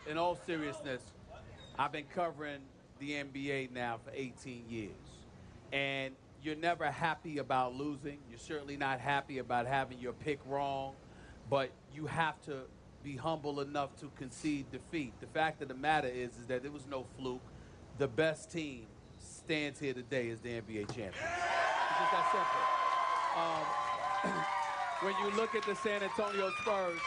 in all seriousness, I've been covering the NBA now for 18 years. And you're never happy about losing. You're certainly not happy about having your pick wrong. But you have to be humble enough to concede defeat. The fact of the matter is that there was no fluke. The best team stands here today as the NBA champion. It's just that simple. When you look at the San Antonio Spurs,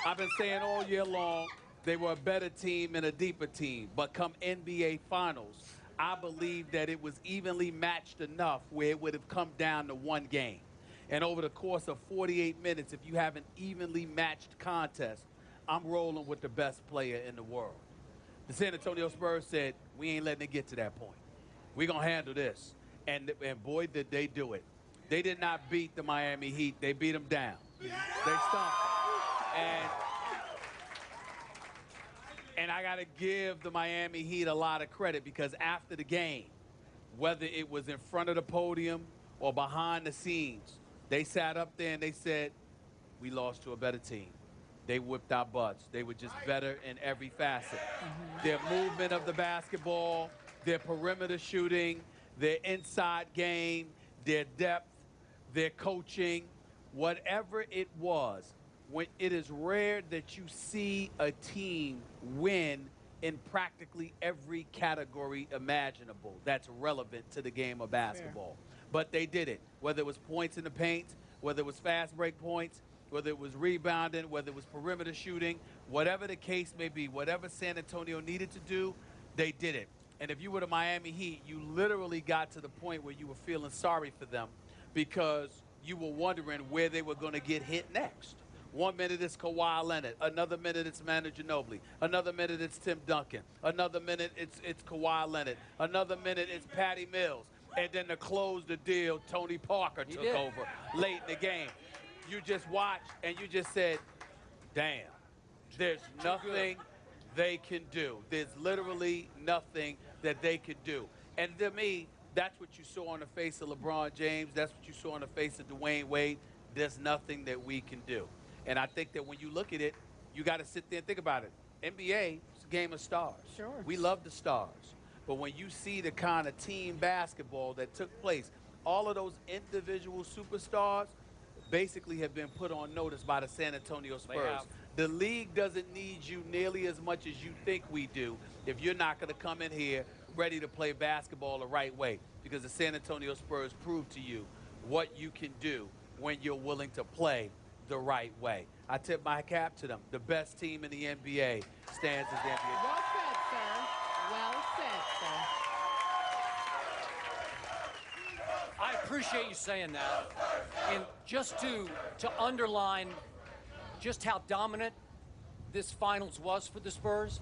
I've been saying all year long, they were a better team and a deeper team. But come NBA Finals, I believe that it was evenly matched enough where it would have come down to one game. And over the course of 48 minutes, if you have an evenly matched contest, I'm rolling with the best player in the world. The San Antonio Spurs said, we ain't letting it get to that point. We're going to handle this. And boy, did they do it. They did not beat the Miami Heat. They beat them down. They stomped them. And I got to give the Miami Heat a lot of credit because after the game, whether it was in front of the podium or behind the scenes, they sat up there and they said, we lost to a better team. They whipped our butts. They were just better in every facet. Their movement of the basketball, their perimeter shooting, their inside game, their depth, their coaching, whatever it was. When it is rare that you see a team win in practically every category imaginable that's relevant to the game of basketball. Fair. But they did it, whether it was points in the paint, whether it was fast break points, whether it was rebounding, whether it was perimeter shooting, whatever the case may be, whatever San Antonio needed to do, they did it. And if you were the Miami Heat, you literally got to the point where you were feeling sorry for them because you were wondering where they were going to get hit next. 1 minute it's Kawhi Leonard, another minute it's Manu Ginobili, another minute it's Tim Duncan, another minute it's Kawhi Leonard, another minute it's Patty Mills. And then to close the deal, Tony Parker took over late in the game. You just watched and you just said, damn, there's nothing they can do. There's literally nothing that they could do. And to me, that's what you saw on the face of LeBron James. That's what you saw on the face of Dwayne Wade. There's nothing that we can do. And I think that when you look at it, you got to sit there and think about it. NBA is a game of stars. Sure. We love the stars. But when you see the kind of team basketball that took place, all of those individual superstars basically have been put on notice by the San Antonio Spurs. The league doesn't need you nearly as much as you think we do if you're not going to come in here ready to play basketball the right way, because the San Antonio Spurs prove to you what you can do when you're willing to play the right way. I tip my cap to them. The best team in the NBA stands as the NBA. Well said, sir. Well said, sir. I appreciate you saying that. And just to underline just how dominant this finals was for the Spurs,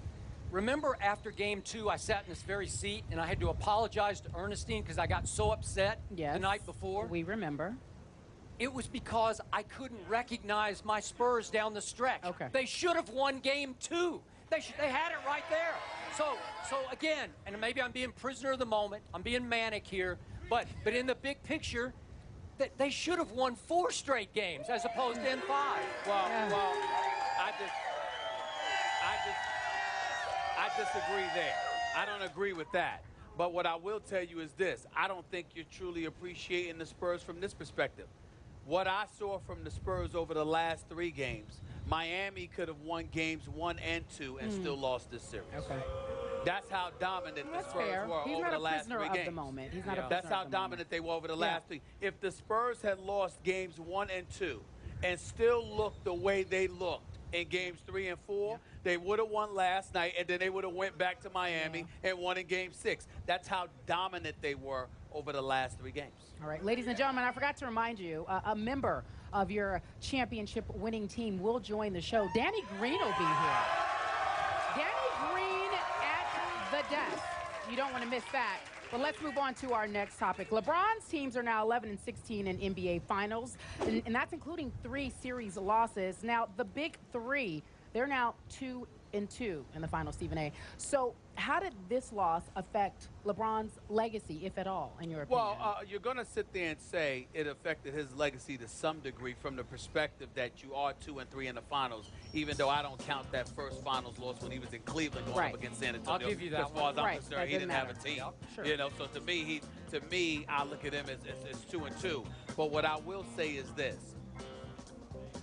remember after game 2, I sat in this very seat and I had to apologize to Ernestine because I got so upset the night before. We remember. It was because I couldn't recognize my Spurs down the stretch. Okay. They should have won game 2. They had it right there. So again, and maybe I'm being prisoner of the moment, I'm being manic here, but in the big picture, they should have won 4 straight games as opposed to in 5. Well, I disagree there. I don't agree with that. But what I will tell you is this. I don't think you're truly appreciating the Spurs from this perspective. What I saw from the Spurs over the last 3 games, Miami could have won games 1 and 2 and still lost this series. Okay. That's how dominant the Spurs were He's over the last 3 games. He's not a prisoner of the moment. He's not a prisoner That's how dominant they were over the last 3. If the Spurs had lost games 1 and 2 and still looked the way they looked in games 3 and 4, they would have won last night, and then they would have went back to Miami and won in game 6. That's how dominant they were over the last 3 games. All right, ladies and gentlemen, I forgot to remind you, a member of your championship winning team will join the show. Danny Green will be here. Danny Green at the desk. You don't want to miss that. But let's move on to our next topic. LeBron's teams are now 11-16 in NBA Finals, and that's including 3 series losses. Now, the big 3, they're now 2 2-2 in the final, Stephen A. So how did this loss affect LeBron's legacy, if at all, in your opinion? Well, you're going to sit there and say it affected his legacy to some degree from the perspective that you are 2-3 in the finals, even though I don't count that first finals loss when he was in Cleveland going up against San Antonio. I'll give you that as far as I'm concerned, That he didn't have a matter. team. Yep. Sure. You know, so to me, I look at him as 2-2. But what I will say is this.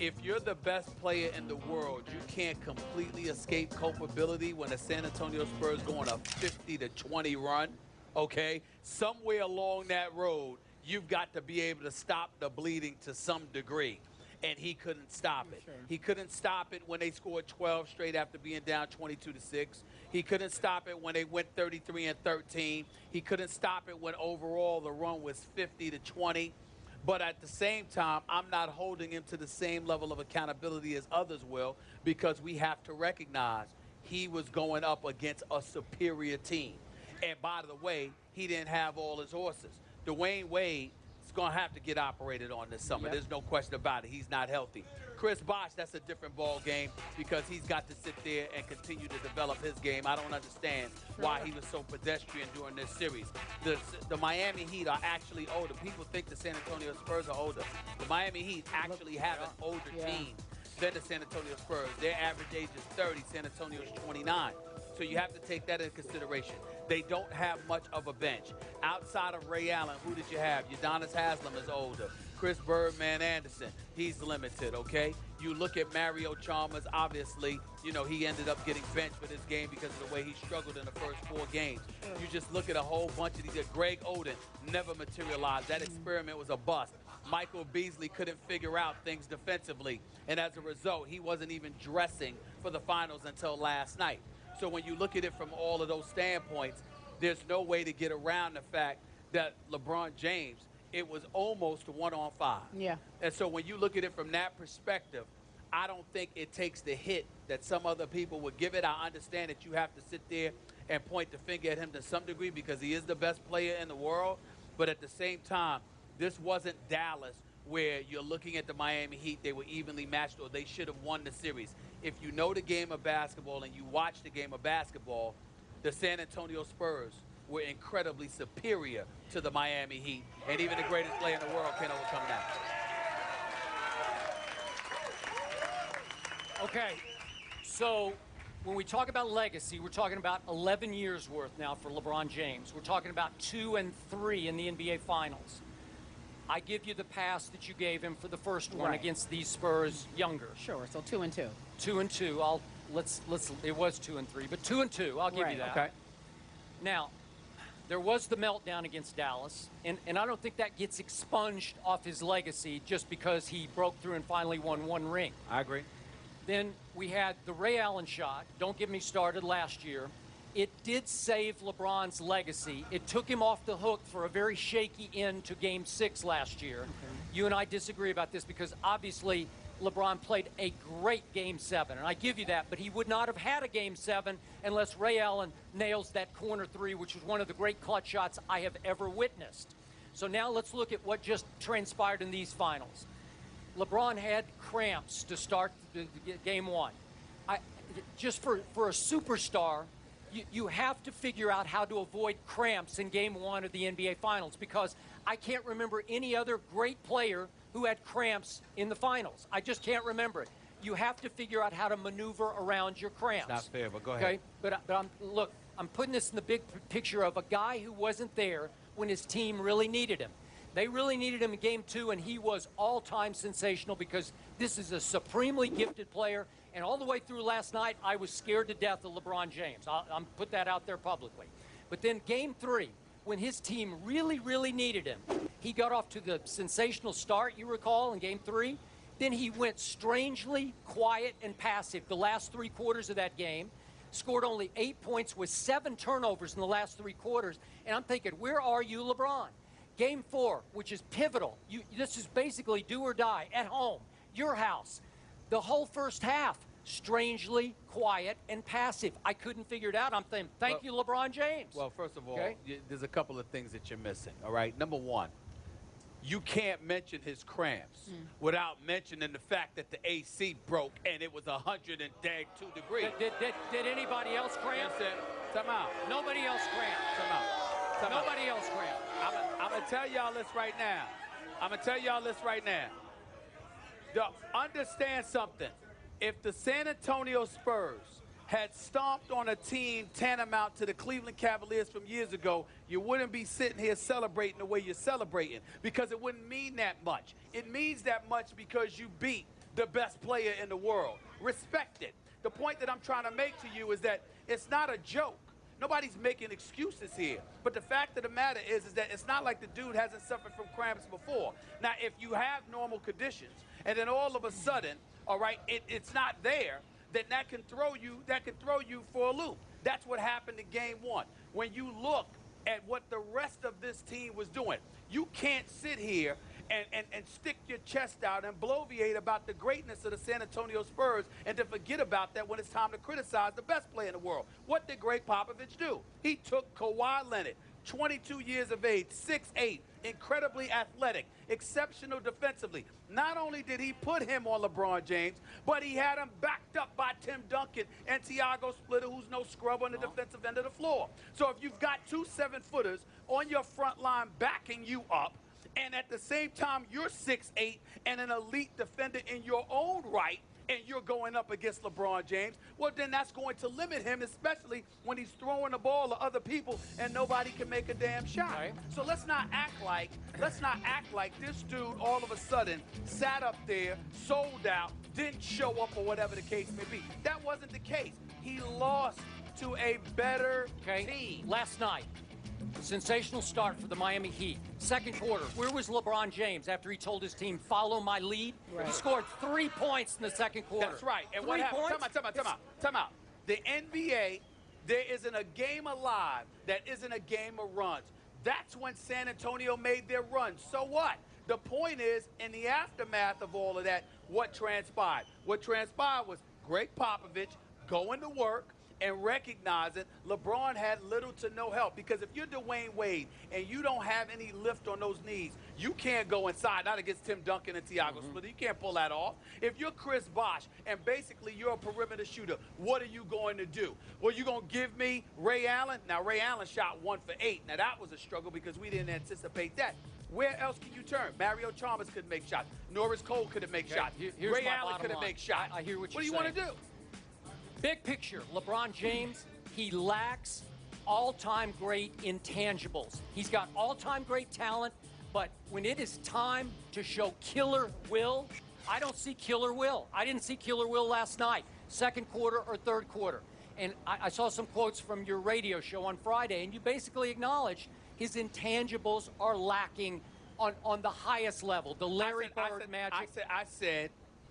If you're the best player in the world, you can't completely escape culpability when the San Antonio Spurs go on a 50-20 run, okay? Somewhere along that road, you've got to be able to stop the bleeding to some degree. And he couldn't stop it. Sure. He couldn't stop it when they scored 12 straight after being down 22-6. He couldn't stop it when they went 33-13. He couldn't stop it when overall the run was 50-20. But at the same time, I'm not holding him to the same level of accountability as others will, because we have to recognize he was going up against a superior team. And by the way, he didn't have all his horses. Dwayne Wade is going to have to get operated on this summer. Yep. There's no question about it. He's not healthy. Chris Bosh, that's a different ball game because he's got to sit there and continue to develop his game. I don't understand why he was so pedestrian during this series. The Miami Heat are actually older. People think the San Antonio Spurs are older. The Miami Heat actually have an older team than the San Antonio Spurs. Their average age is 30. San Antonio's 29. So you have to take that into consideration. They don't have much of a bench. Outside of Ray Allen, who did you have? Udonis Haslem is older. Chris Birdman Anderson, he's limited, okay? You look at Mario Chalmers, obviously, you know, he ended up getting benched for this game because of the way he struggled in the first 4 games. You just look at a whole bunch of these. Greg Oden never materialized. That experiment was a bust. Michael Beasley couldn't figure out things defensively, and as a result, he wasn't even dressing for the finals until last night. So when you look at it from all of those standpoints, there's no way to get around the fact that LeBron James, it was almost 1-on-5. Yeah. And so when you look at it from that perspective, I don't think it takes the hit that some other people would give it. I understand that you have to sit there and point the finger at him to some degree because he is the best player in the world. But at the same time, this wasn't Dallas where you're looking at the Miami Heat, they were evenly matched or they should have won the series. If you know the game of basketball and you watch the game of basketball, the San Antonio Spurs were incredibly superior to the Miami Heat, and even the greatest player in the world can't overcome that. Okay, so when we talk about legacy, we're talking about 11 years worth now for LeBron James. We're talking about 2 and 3 in the NBA Finals. I give you the pass that you gave him for the first one against these Spurs younger. Sure, so 2-2. 2 and 2. Let's. It was 2 and 3, but 2 and 2. I'll give you that. Okay. Now, there was the meltdown against Dallas, and I don't think that gets expunged off his legacy just because he broke through and finally won 1 ring. I agree. Then we had the Ray Allen shot. Don't get me started last year. It did save LeBron's legacy. It took him off the hook for a very shaky end to Game 6 last year. Okay. You and I disagree about this because obviously LeBron played a great Game 7, and I give you that, but he would not have had a Game 7 unless Ray Allen nails that corner 3, which was one of the great clutch shots I have ever witnessed. So now let's look at what just transpired in these finals. LeBron had cramps to start Game 1. Just for a superstar, you have to figure out how to avoid cramps in Game 1 of the NBA Finals because I can't remember any other great player who had cramps in the finals. I just can't remember it. You have to figure out how to maneuver around your cramps. Not fair, but go ahead. Okay, but look, I'm putting this in the big picture of a guy who wasn't there when his team really needed him. They really needed him in Game 2, and he was all-time sensational because this is a supremely gifted player. And all the way through last night, I was scared to death of LeBron James. I'll put that out there publicly. But then Game 3, when his team really, really needed him, he got off to the sensational start, you recall, in Game 3. Then he went strangely quiet and passive the last 3 quarters of that game, scored only 8 points with 7 turnovers in the last 3 quarters. And I'm thinking, where are you, LeBron? Game 4, which is pivotal. This is basically do or die at home, your house. The whole first half, strangely quiet and passive. I couldn't figure it out. I'm thinking, thank you, LeBron James. Well, first of all, Okay. there's a couple of things that you're missing, all right? Number one, you can't mention his cramps without mentioning the fact that the AC broke and it was 102 degrees. Did anybody else cramp? Time out. Nobody else cramped. Time out. Nobody else cramped. I'm going to tell y'all this right now. Understand something. If the San Antonio Spurs had stomped on a team tantamount to the Cleveland Cavaliers from years ago, you wouldn't be sitting here celebrating the way you're celebrating, because it wouldn't mean that much. It means that much because you beat the best player in the world. Respect it. The point that I'm trying to make to you is that it's not a joke. Nobody's making excuses here. But the fact of the matter is that it's not like the dude hasn't suffered from cramps before. Now, if you have normal conditions and then all of a sudden, all right, it's not there, then that can throw you for a loop. That's what happened in game one. When you look at what the rest of this team was doing, you can't sit here and stick your chest out and bloviate about the greatness of the San Antonio Spurs and to forget about that when it's time to criticize the best player in the world. What did Greg Popovich do? He took Kawhi Leonard, 22 years of age, 6'8", incredibly athletic, exceptional defensively. Not only did he put him on LeBron James, but he had him backed up by Tim Duncan and Tiago Splitter, who's no scrub on the defensive end of the floor. So if you've got two 7-footers on your front line backing you up, and at the same time you're 6'8" and an elite defender in your own right, and you're going up against LeBron James, well, then that's going to limit him, especially when he's throwing the ball to other people and nobody can make a damn shot. Right. So let's not act like this dude all of a sudden sat up there, sold out, didn't show up, or whatever the case may be. That wasn't the case. He lost to a better team. Last night, sensational start for the Miami Heat. Second quarter, where was LeBron James after he told his team, follow my lead? Right. He scored 3 points in the second quarter. That's right. And what happened? Time out. The NBA, there isn't a game alive that isn't a game of runs. That's when San Antonio made their run. So what? The point is, in the aftermath of all of that, what transpired? What transpired was Greg Popovich going to work and recognizing LeBron had little to no help. Because if you're Dwayne Wade and you don't have any lift on those knees, you can't go inside, not against Tim Duncan and Tiago Splitter. You can't pull that off. If you're Chris Bosh and basically you're a perimeter shooter, what are you going to do? Well, you're going to give me Ray Allen? Now, Ray Allen shot 1 for 8. Now, that was a struggle because we didn't anticipate that. Where else can you turn? Mario Chalmers couldn't make shots. Norris Cole couldn't make shots. Ray Allen couldn't make shots. I hear what you're saying. What do you want to do? Big picture, LeBron James, he lacks all-time great intangibles. He's got all-time great talent, but when it is time to show killer will, I don't see killer will. I didn't see killer will last night, second quarter or third quarter. And I saw some quotes from your radio show on Friday, and you basically acknowledged his intangibles are lacking on the highest level, the Larry Bird magic. I said,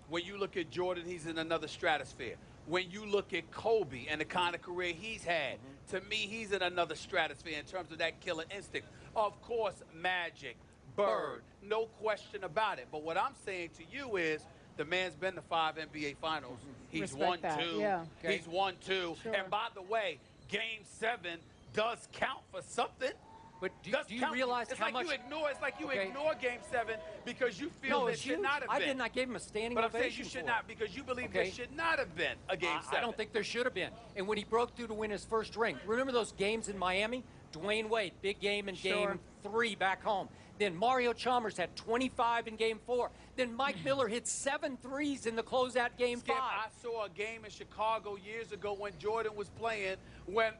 when you look at Jordan, he's in another stratosphere. When you look at Kobe and the kind of career he's had, to me, he's in another stratosphere in terms of that killer instinct. Of course, Magic, Bird, no question about it. But what I'm saying to you is the man's been to 5 NBA Finals. He's won 2. Yeah. He's won 2. Sure. And by the way, Game 7 does count for something. But do you realize how much? It's like you ignore Game 7 because you feel that should not have been. I didn't. I gave him a standing ovation. But I'm saying you should not, because you believe there should not have been a Game 7. I don't think there should have been. And when he broke through to win his first ring, remember those games in Miami? Dwayne Wade, big game in Game 3 back home. Then Mario Chalmers had 25 in Game 4. Then Mike Miller hit 7 threes in the closeout Game 5. I saw a game in Chicago years ago when Jordan was playing, when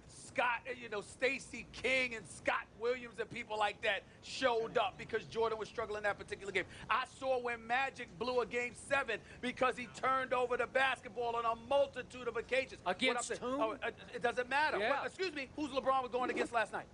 Stacey King and Scott Williams and people like that showed up because Jordan was struggling in that particular game. I saw when Magic blew a Game 7 because he turned over the basketball on a multitude of occasions. Against whom? It doesn't matter. Yeah. Excuse me, who's LeBron was going against last night?